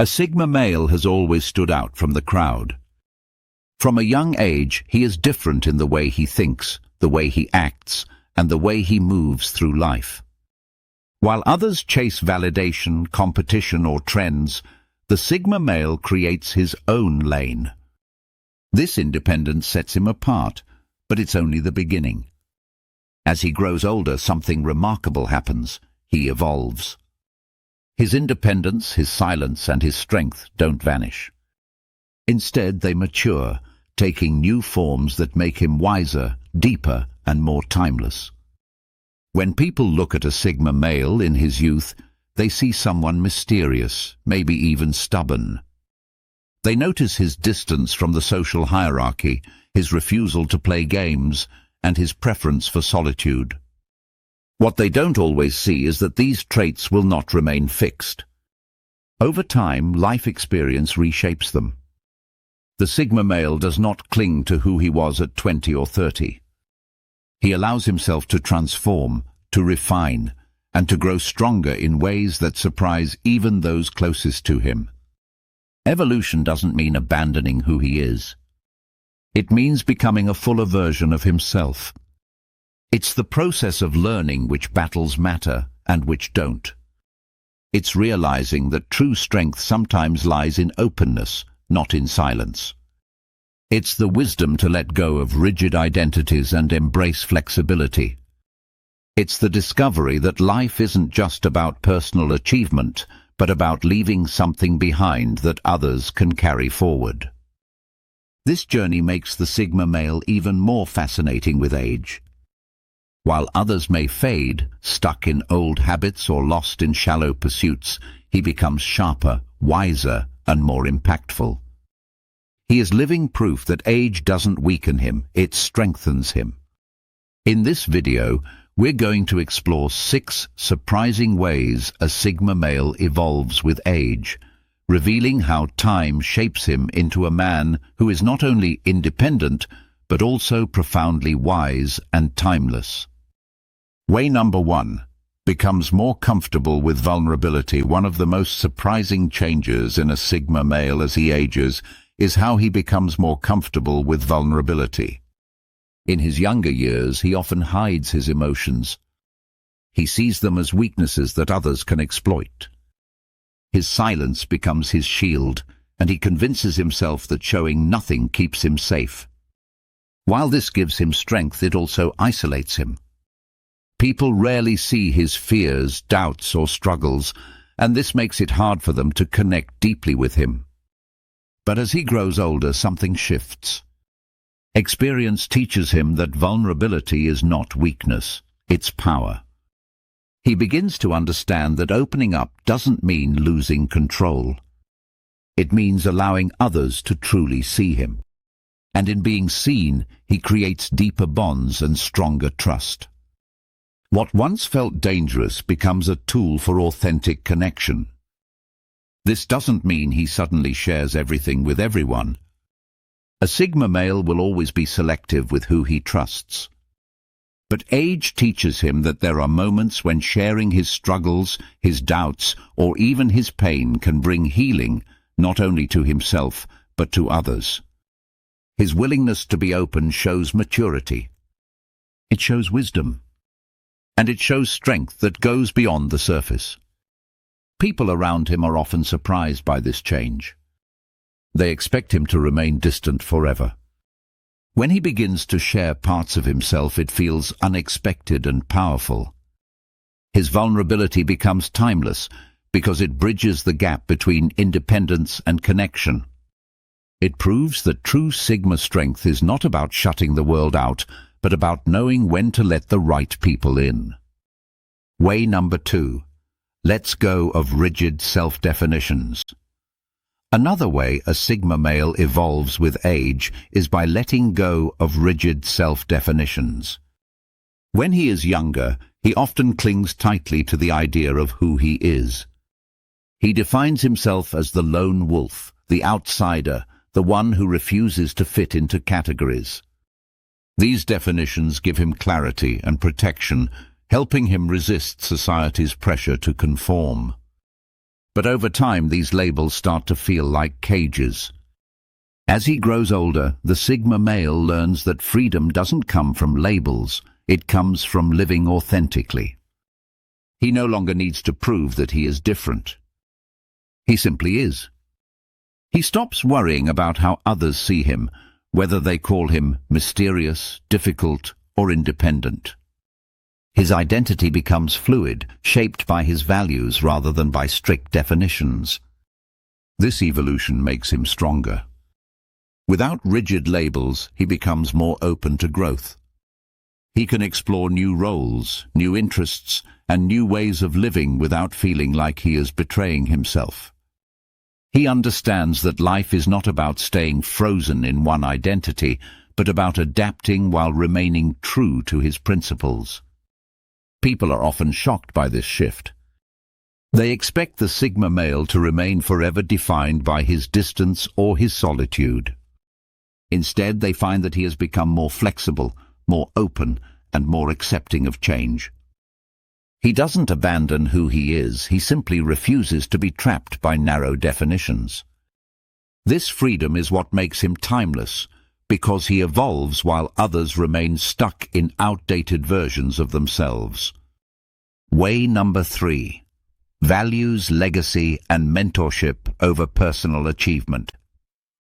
A Sigma male has always stood out from the crowd. From a young age, he is different in the way he thinks, the way he acts, and the way he moves through life. While others chase validation, competition, or trends, the Sigma male creates his own lane. This independence sets him apart, but it's only the beginning. As he grows older, something remarkable happens. He evolves. His independence, his silence, and his strength don't vanish. Instead, they mature, taking new forms that make him wiser, deeper, and more timeless. When people look at a Sigma male in his youth, they see someone mysterious, maybe even stubborn. They notice his distance from the social hierarchy, his refusal to play games, and his preference for solitude. What they don't always see is that these traits will not remain fixed. Over time, life experience reshapes them. The Sigma male does not cling to who he was at 20 or 30. He allows himself to transform, to refine, and to grow stronger in ways that surprise even those closest to him. Evolution doesn't mean abandoning who he is. It means becoming a fuller version of himself. It's the process of learning which battles matter and which don't. It's realizing that true strength sometimes lies in openness, not in silence. It's the wisdom to let go of rigid identities and embrace flexibility. It's the discovery that life isn't just about personal achievement, but about leaving something behind that others can carry forward. This journey makes the Sigma male even more fascinating with age. While others may fade, stuck in old habits or lost in shallow pursuits, he becomes sharper, wiser, and more impactful. He is living proof that age doesn't weaken him, it strengthens him. In this video, we're going to explore 6 surprising ways a Sigma male evolves with age, revealing how time shapes him into a man who is not only independent, but also profoundly wise and timeless. Way number 1. Becomes more comfortable with vulnerability. One of the most surprising changes in a Sigma male as he ages is how he becomes more comfortable with vulnerability. In his younger years, he often hides his emotions. He sees them as weaknesses that others can exploit. His silence becomes his shield, and he convinces himself that showing nothing keeps him safe. While this gives him strength, it also isolates him. People rarely see his fears, doubts, or struggles, and this makes it hard for them to connect deeply with him. But as he grows older, something shifts. Experience teaches him that vulnerability is not weakness, it's power. He begins to understand that opening up doesn't mean losing control. It means allowing others to truly see him. And in being seen, he creates deeper bonds and stronger trust. What once felt dangerous becomes a tool for authentic connection. This doesn't mean he suddenly shares everything with everyone. A Sigma male will always be selective with who he trusts. But age teaches him that there are moments when sharing his struggles, his doubts, or even his pain can bring healing, not only to himself, but to others. His willingness to be open shows maturity. It shows wisdom. And it shows strength that goes beyond the surface. People around him are often surprised by this change. They expect him to remain distant forever. When he begins to share parts of himself, it feels unexpected and powerful. His vulnerability becomes timeless because it bridges the gap between independence and connection. It proves that true Sigma strength is not about shutting the world out, but about knowing when to let the right people in. Way number 2. Lets go of rigid self-definitions. Another way a Sigma male evolves with age is by letting go of rigid self-definitions. When he is younger, he often clings tightly to the idea of who he is. He defines himself as the lone wolf, the outsider, the one who refuses to fit into categories. These definitions give him clarity and protection, helping him resist society's pressure to conform. But over time, these labels start to feel like cages. As he grows older, the Sigma male learns that freedom doesn't come from labels, it comes from living authentically. He no longer needs to prove that he is different. He simply is. He stops worrying about how others see him, whether they call him mysterious, difficult, or independent. His identity becomes fluid, shaped by his values rather than by strict definitions. This evolution makes him stronger. Without rigid labels, he becomes more open to growth. He can explore new roles, new interests, and new ways of living without feeling like he is betraying himself. He understands that life is not about staying frozen in one identity, but about adapting while remaining true to his principles. People are often shocked by this shift. They expect the Sigma male to remain forever defined by his distance or his solitude. Instead, they find that he has become more flexible, more open, and more accepting of change. He doesn't abandon who he is, he simply refuses to be trapped by narrow definitions. This freedom is what makes him timeless, because he evolves while others remain stuck in outdated versions of themselves. Way number 3. Values, legacy, and mentorship over personal achievement.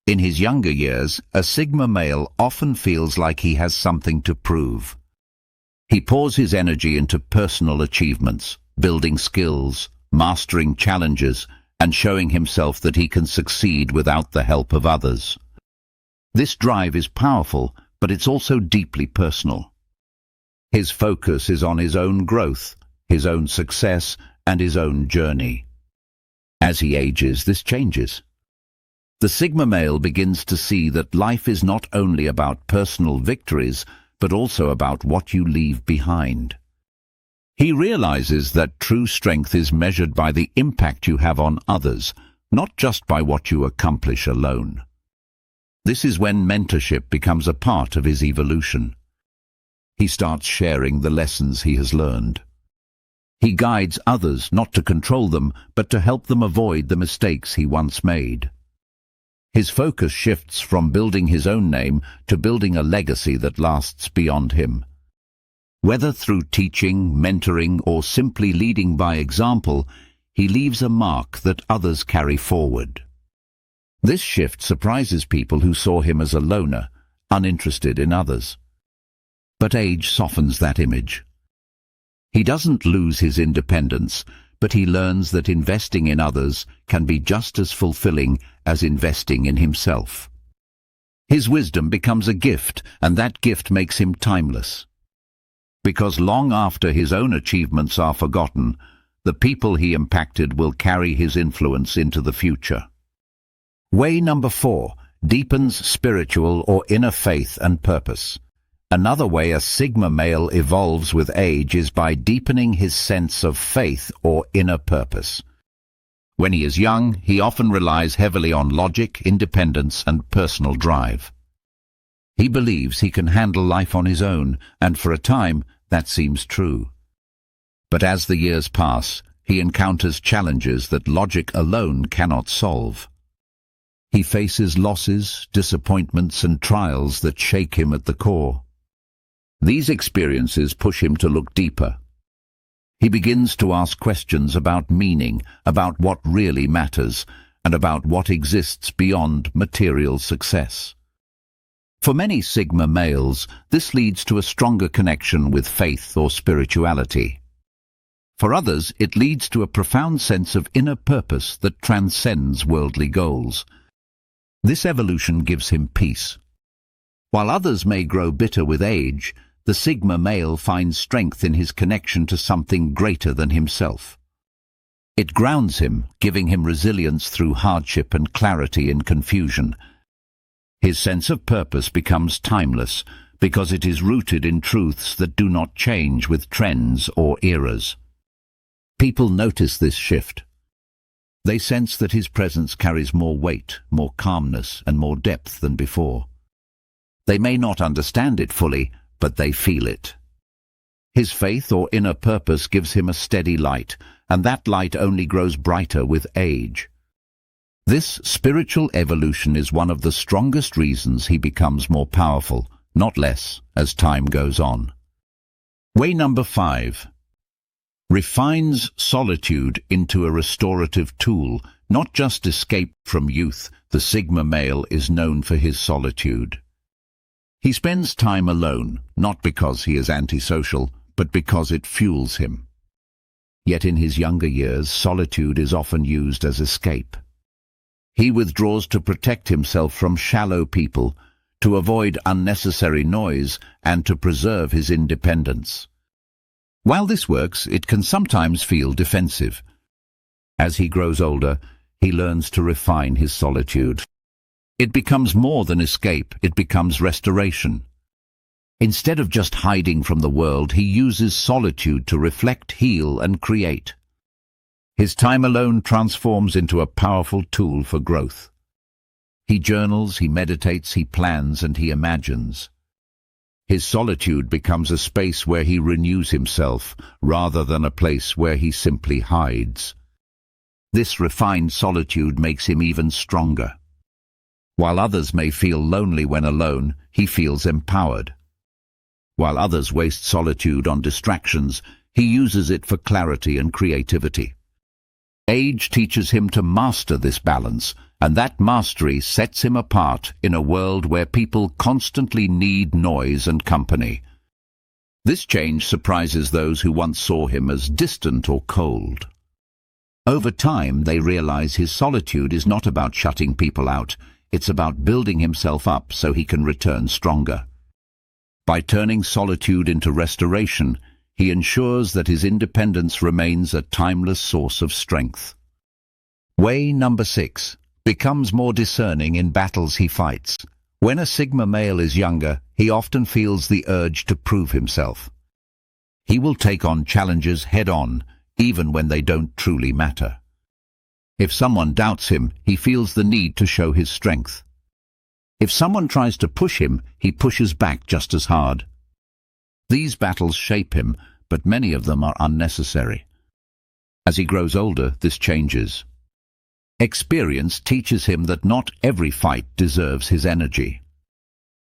In his younger years, a Sigma male often feels like he has something to prove. He pours his energy into personal achievements, building skills, mastering challenges, and showing himself that he can succeed without the help of others. This drive is powerful, but it's also deeply personal. His focus is on his own growth, his own success, and his own journey. As he ages, this changes. The Sigma male begins to see that life is not only about personal victories, but also about what you leave behind. He realizes that true strength is measured by the impact you have on others, not just by what you accomplish alone. This is when mentorship becomes a part of his evolution. He starts sharing the lessons he has learned. He guides others not to control them, but to help them avoid the mistakes he once made. His focus shifts from building his own name to building a legacy that lasts beyond him. Whether through teaching, mentoring, or simply leading by example, he leaves a mark that others carry forward. This shift surprises people who saw him as a loner, uninterested in others. But age softens that image. He doesn't lose his independence, but he learns that investing in others can be just as fulfilling as investing in himself. His wisdom becomes a gift, and that gift makes him timeless. Because long after his own achievements are forgotten, the people he impacted will carry his influence into the future. Way number 4 deepens spiritual or inner faith and purpose. Another way a Sigma male evolves with age is by deepening his sense of faith or inner purpose. When he is young, he often relies heavily on logic, independence, and personal drive. He believes he can handle life on his own, and for a time, that seems true. But as the years pass, he encounters challenges that logic alone cannot solve. He faces losses, disappointments, and trials that shake him at the core. These experiences push him to look deeper. He begins to ask questions about meaning, about what really matters, and about what exists beyond material success. For many Sigma males, this leads to a stronger connection with faith or spirituality. For others, it leads to a profound sense of inner purpose that transcends worldly goals. This evolution gives him peace. While others may grow bitter with age, the Sigma male finds strength in his connection to something greater than himself. It grounds him, giving him resilience through hardship and clarity in confusion. His sense of purpose becomes timeless because it is rooted in truths that do not change with trends or eras. People notice this shift. They sense that his presence carries more weight, more calmness, and more depth than before. They may not understand it fully, but they feel it. His faith or inner purpose gives him a steady light, and that light only grows brighter with age. This spiritual evolution is one of the strongest reasons he becomes more powerful, not less, as time goes on. Way number 5. Refines solitude into a restorative tool, not just escape from youth. The Sigma male is known for his solitude. He spends time alone, not because he is antisocial, but because it fuels him. Yet in his younger years, solitude is often used as escape. He withdraws to protect himself from shallow people, to avoid unnecessary noise, and to preserve his independence. While this works, it can sometimes feel defensive. As he grows older, he learns to refine his solitude. It becomes more than escape, it becomes restoration. Instead of just hiding from the world, he uses solitude to reflect, heal, and create. His time alone transforms into a powerful tool for growth. He journals, he meditates, he plans, and he imagines. His solitude becomes a space where he renews himself, rather than a place where he simply hides. This refined solitude makes him even stronger. While others may feel lonely when alone, he feels empowered. While others waste solitude on distractions, he uses it for clarity and creativity. Age teaches him to master this balance, and that mastery sets him apart in a world where people constantly need noise and company. This change surprises those who once saw him as distant or cold. Over time, they realize his solitude is not about shutting people out, it's about building himself up so he can return stronger. By turning solitude into restoration, he ensures that his independence remains a timeless source of strength. Way number 6. Becomes more discerning in battles he fights. When a Sigma male is younger, he often feels the urge to prove himself. He will take on challenges head-on, even when they don't truly matter. If someone doubts him, he feels the need to show his strength. If someone tries to push him, he pushes back just as hard. These battles shape him, but many of them are unnecessary. As he grows older, this changes. Experience teaches him that not every fight deserves his energy.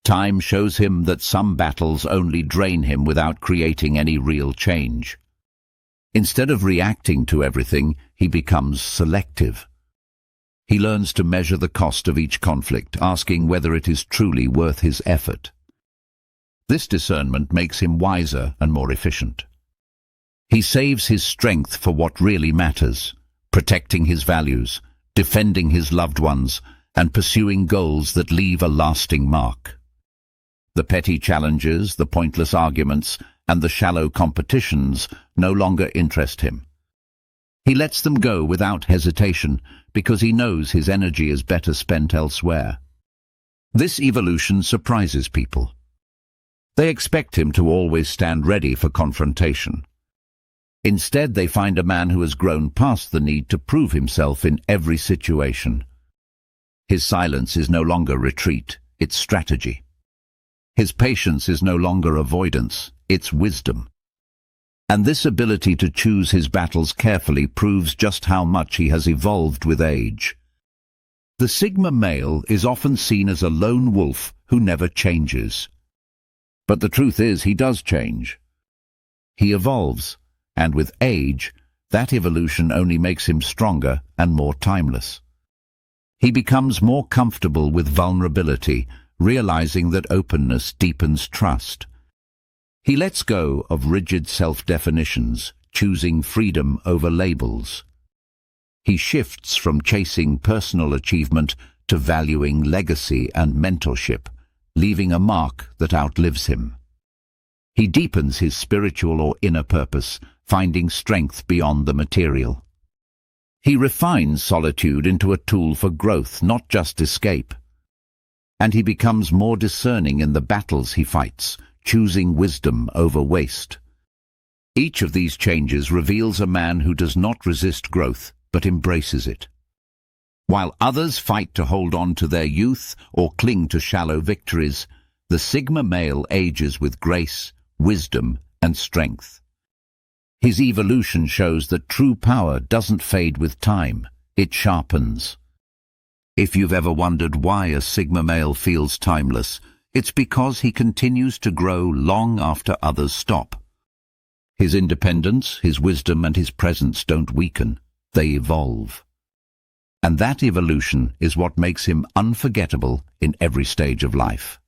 Time shows him that some battles only drain him without creating any real change. Instead of reacting to everything, he becomes selective. He learns to measure the cost of each conflict, asking whether it is truly worth his effort. This discernment makes him wiser and more efficient. He saves his strength for what really matters, protecting his values, defending his loved ones, and pursuing goals that leave a lasting mark. The petty challenges, the pointless arguments, and the shallow competitions no longer interest him. He lets them go without hesitation because he knows his energy is better spent elsewhere. This evolution surprises people. They expect him to always stand ready for confrontation. Instead, they find a man who has grown past the need to prove himself in every situation. His silence is no longer retreat, it's strategy. His patience is no longer avoidance, it's wisdom. And this ability to choose his battles carefully proves just how much he has evolved with age. The Sigma male is often seen as a lone wolf who never changes. But the truth is, he does change. He evolves, and with age, that evolution only makes him stronger and more timeless. He becomes more comfortable with vulnerability, realizing that openness deepens trust. He lets go of rigid self-definitions, choosing freedom over labels. He shifts from chasing personal achievement to valuing legacy and mentorship, leaving a mark that outlives him. He deepens his spiritual or inner purpose, finding strength beyond the material. He refines solitude into a tool for growth, not just escape. And he becomes more discerning in the battles he fights, choosing wisdom over waste. Each of these changes reveals a man who does not resist growth, but embraces it. While others fight to hold on to their youth or cling to shallow victories, the Sigma male ages with grace, wisdom, and strength. His evolution shows that true power doesn't fade with time, it sharpens. If you've ever wondered why a Sigma male feels timeless, it's because he continues to grow long after others stop. His independence, his wisdom and his presence don't weaken, they evolve. And that evolution is what makes him unforgettable in every stage of life.